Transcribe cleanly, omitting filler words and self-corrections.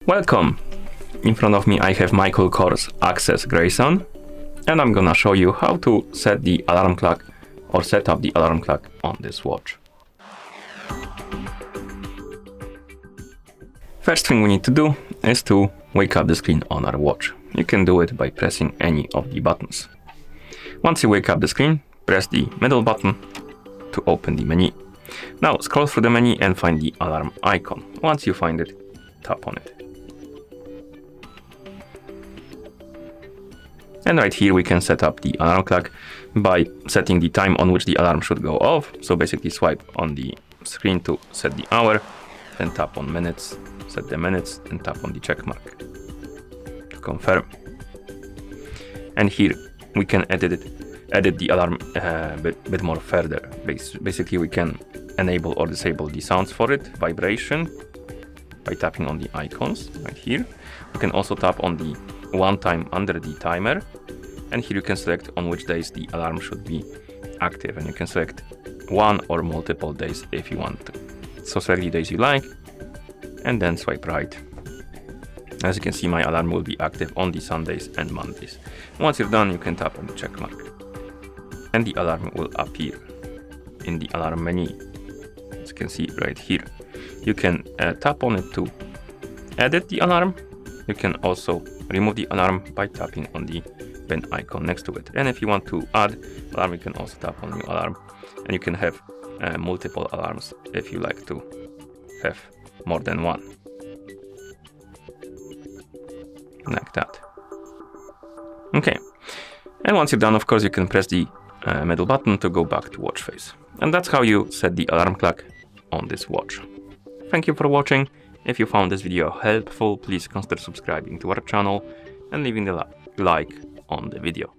Welcome! In front of me I have MICHAEL Kors Access Grayson, and I'm gonna show you how to set the alarm clock or set up the alarm clock on this watch. First thing we need to do is to wake up the screen on our watch. You can do it by pressing any of the buttons. Once you wake up the screen, press the middle button to open the menu. Now scroll through the menu and find the alarm icon. Once you find it, tap on it. And right here we can set up the alarm clock by setting the time on which the alarm should go off. So basically swipe on the screen to set the hour, then tap on minutes, set the minutes, and tap on the check mark to confirm. And here we can edit the alarm a bit more further. Basically we can enable or disable the sounds for it, vibration, by tapping on the icons right here. You can also tap on the one time under the timer, and here you can select on which days the alarm should be active, and you can select one or multiple days if you want to. So select the days you like and then swipe right. As you can see, my alarm will be active on the Sundays and Mondays. Once you're done, you can tap on the check mark and the alarm will appear in the alarm menu. As you can see right here, you can tap on it to edit the alarm. You can also remove the alarm by tapping on the pen icon next to it. And if you want to add alarm, you can also tap on new alarm, and you can have multiple alarms if you like to have more than one, like that. Okay, and once you're done, of course, you can press the middle button to go back to watch face. And that's how you set the alarm clock on this watch. Thank you for watching. If you found this video helpful, please consider subscribing to our channel and leaving a like on the video.